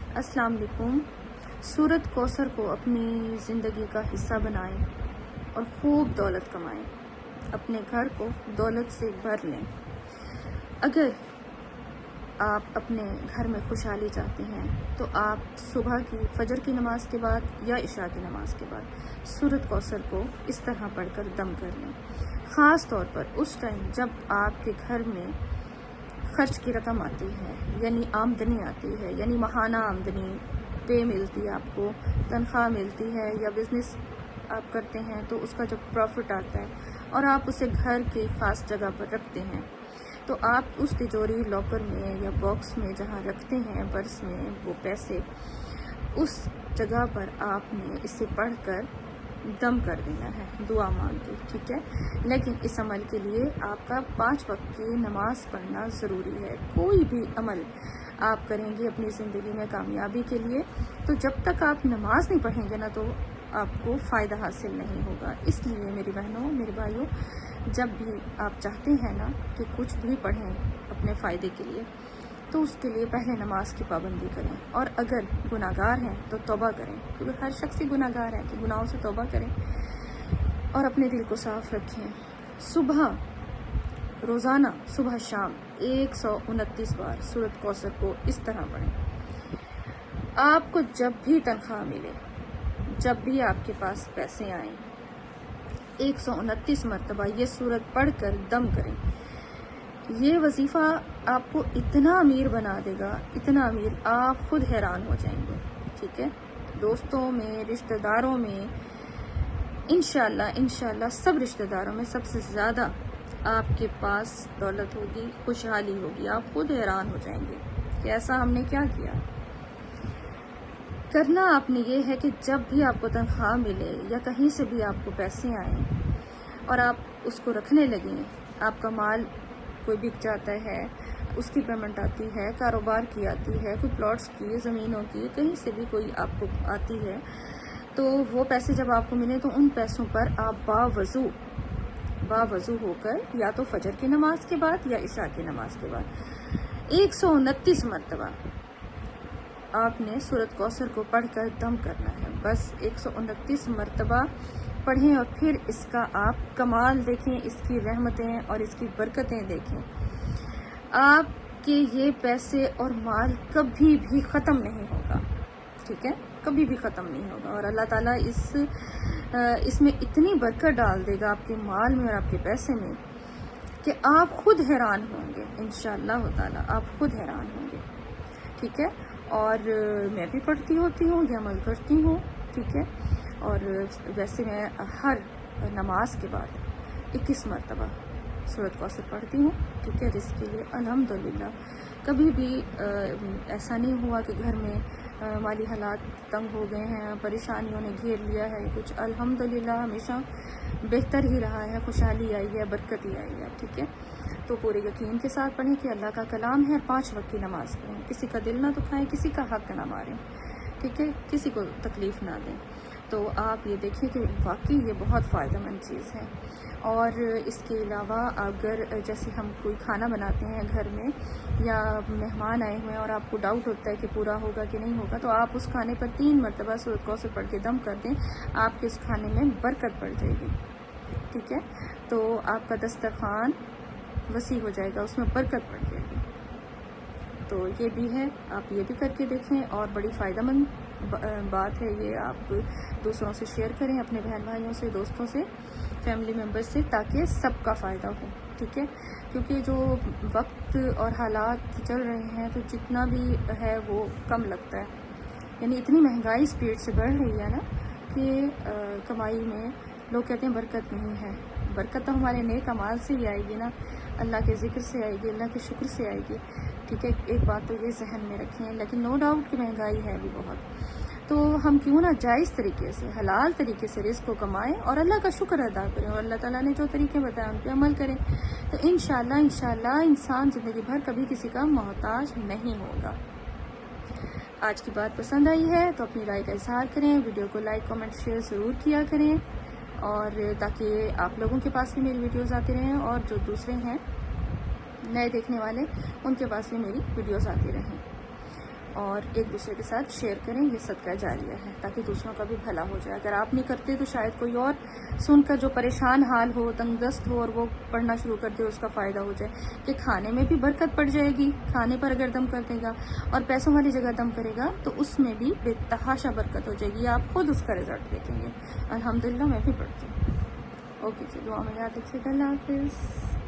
السلام علیکم۔ سورۃ کوثر کو اپنی زندگی کا حصہ بنائیں اور خوب دولت کمائیں، اپنے گھر کو دولت سے بھر لیں۔ اگر آپ اپنے گھر میں خوشحالی چاہتے ہیں تو آپ صبح کی فجر کی نماز کے بعد یا عشاء کی نماز کے بعد سورۃ کوثر کو اس طرح پڑھ کر دم کر لیں، خاص طور پر اس ٹائم جب آپ کے گھر میں خرچ کی رقم آتی ہے، یعنی آمدنی آتی ہے، یعنی ماہانہ آمدنی پے ملتی ہے، آپ کو تنخواہ ملتی ہے، یا بزنس آپ کرتے ہیں تو اس کا جب پروفٹ آتا ہے اور آپ اسے گھر کی خاص جگہ پر رکھتے ہیں، تو آپ اس تجوری لاکر میں یا باکس میں جہاں رکھتے ہیں پرس میں وہ پیسے، اس جگہ پر آپ نے اسے پڑھ کر دم کر دینا ہے دعا مانگ کے، ٹھیک ہے۔ لیکن اس عمل کے لیے آپ کا 5 وقت کی نماز پڑھنا ضروری ہے۔ کوئی بھی عمل آپ کریں گے اپنی زندگی میں کامیابی کے لیے، تو جب تک آپ نماز نہیں پڑھیں گے نا تو آپ کو فائدہ حاصل نہیں ہوگا۔ اس لیے میری بہنوں، میرے بھائیوں، جب بھی آپ چاہتے ہیں نا کہ کچھ بھی پڑھیں اپنے فائدے کے لیے، تو اس کے لیے پہلے نماز کی پابندی کریں، اور اگر گناہ گار ہیں تو توبہ کریں، کیونکہ ہر شخص ہی گناہ گار ہے، کہ گناہوں سے توبہ کریں اور اپنے دل کو صاف رکھیں۔ صبح روزانہ صبح شام 129 بار سورۃ کوثر کو اس طرح پڑھیں۔ آپ کو جب بھی تنخواہ ملے، جب بھی آپ کے پاس پیسے آئیں، 129 مرتبہ یہ سورت پڑھ کر دم کریں۔ یہ وظیفہ آپ کو اتنا امیر بنا دے گا، اتنا امیر، آپ خود حیران ہو جائیں گے، ٹھیک ہے۔ دوستوں میں، رشتہ داروں میں، انشاءاللہ سب رشتہ داروں میں سب سے زیادہ آپ کے پاس دولت ہوگی، خوشحالی ہوگی، آپ خود حیران ہو جائیں گے کہ ایسا ہم نے کیا کیا۔ کرنا آپ نے یہ ہے کہ جب بھی آپ کو تنخواہ ملے یا کہیں سے بھی آپ کو پیسے آئیں اور آپ اس کو رکھنے لگیں، آپ کا مال کوئی بک جاتا ہے، اس کی پیمنٹ آتی ہے، کاروبار کی آتی ہے، کوئی پلاٹس کی، زمینوں کی، کہیں سے بھی کوئی آپ کو آتی ہے، تو وہ پیسے جب آپ کو ملیں تو ان پیسوں پر آپ باوضو ہو کر یا تو فجر کی نماز کے بعد یا عشاء کی نماز کے بعد 129 مرتبہ آپ نے سورۃ کوثر کو پڑھ کر دم کرنا ہے۔ بس 129 مرتبہ پڑھیں اور پھر اس کا آپ کمال دیکھیں، اس کی رحمتیں اور اس کی برکتیں دیکھیں۔ آپ کے یہ پیسے اور مال کبھی بھی ختم نہیں ہوگا، ٹھیک ہے، کبھی بھی ختم نہیں ہوگا، اور اللہ تعالیٰ اس میں اتنی برکت ڈال دے گا آپ کے مال میں اور آپ کے پیسے میں کہ آپ خود حیران ہوں گے، انشاءاللہ تعالیٰ آپ خود حیران ہوں گے، ٹھیک ہے۔ اور میں بھی پڑھتی ہوتی ہوں، یہ عمل کرتی ہوں، ٹھیک ہے۔ اور ویسے میں ہر نماز کے بعد 21 مرتبہ سورۃ کوثر پڑھتی ہوں، ٹھیک ہے، جس کے لیے الحمدللہ کبھی بھی ایسا نہیں ہوا کہ گھر میں مالی حالات تنگ ہو گئے ہیں، پریشانیوں نے گھیر لیا ہے کچھ، الحمدللہ ہمیشہ بہتر ہی رہا ہے، خوشحالی آئی ہے، برکت ہی آئی ہے، ٹھیک ہے۔ تو پورے یقین کے ساتھ پڑھیں کہ اللہ کا کلام ہے، 5 وقت کی نماز پڑھیں، کسی کا دل نہ دکھائیں، کسی کا حق نہ ماریں، ٹھیک ہے، کسی کو تکلیف نہ دیں۔ تو آپ یہ دیکھیں کہ واقعی یہ بہت فائدہ مند چیز ہے۔ اور اس کے علاوہ اگر جیسے ہم کوئی کھانا بناتے ہیں گھر میں، یا مہمان آئے ہوئے ہیں اور آپ کو ڈاؤٹ ہوتا ہے کہ پورا ہوگا کہ نہیں ہوگا، تو آپ اس کھانے پر 3 مرتبہ سورۃ کوثر پڑھ کے دم کر دیں، آپ کے اس کھانے میں برکت بڑھ جائے گی، ٹھیک ہے۔ تو آپ کا دسترخوان وسیع ہو جائے گا، اس میں برکت بڑھ جائے گی۔ تو یہ بھی ہے، آپ یہ بھی کر کے دیکھیں، اور بڑی فائدہ مند بات ہے یہ، آپ دوسروں سے شیئر کریں، اپنے بہن بھائیوں سے، دوستوں سے، فیملی ممبر سے، تاکہ سب کا فائدہ ہو، ٹھیک ہے۔ کیونکہ جو وقت اور حالات چل رہے ہیں تو جتنا بھی ہے وہ کم لگتا ہے، یعنی اتنی مہنگائی اسپیڈ سے بڑھ رہی ہے نا کہ کمائی میں لوگ کہتے ہیں برکت نہیں ہے۔ برکت تو ہمارے نیک اعمال سے ہی آئے گی نا، اللہ کے ذکر سے آئے گی، اللہ کے شکر سے آئے گی، ٹھیک ہے۔ ایک بات تو یہ ذہن میں رکھیں، لیکن نو ڈاؤٹ کہ مہنگائی ہے بھی بہت، تو ہم کیوں نہ جائز طریقے سے، حلال طریقے سے رزق کو کمائیں اور اللہ کا شکر ادا کریں، اور اللہ تعالیٰ نے جو طریقے بتائے ان پہ عمل کریں، تو انشاءاللہ انسان زندگی بھر کبھی کسی کا محتاج نہیں ہوگا۔ آج کی بات پسند آئی ہے تو اپنی رائے کا اظہار کریں، ویڈیو کو لائک، کمنٹ، شیئر ضرور کیا کریں، اور تاکہ آپ لوگوں کے پاس بھی میری ویڈیوز آتی رہیں، اور جو دوسرے ہیں نئے دیکھنے والے ان کے پاس بھی میری ویڈیوز آتی رہیں۔ اور ایک دوسرے کے ساتھ شیئر کریں. یہ صدقہ جاریہ ہے تاکہ دوسروں کا بھی بھلا ہو جائے. اگر آپ نہیں کرتے تو شاید کوئی اور سن کر جو پریشان حال ہو, تنگ دست ہو, اور وہ پڑھنا شروع کر دے, اس کا فائدہ ہو جائے کہ کھانے میں بھی برکت پڑ جائے گی. کھانے پر اگر دم کر دے گا اور پیسوں والی جگہ دم کرے گا تو اس میں بھی بے تحاشا برکت ہو جائے گی. آپ خود اس کا رزلٹ دیکھیں گے. الحمدللہ میں بھی پڑھتی ہوں. اوکے جی, دعا میں یاد رکھیے گا. اللہ حافظ.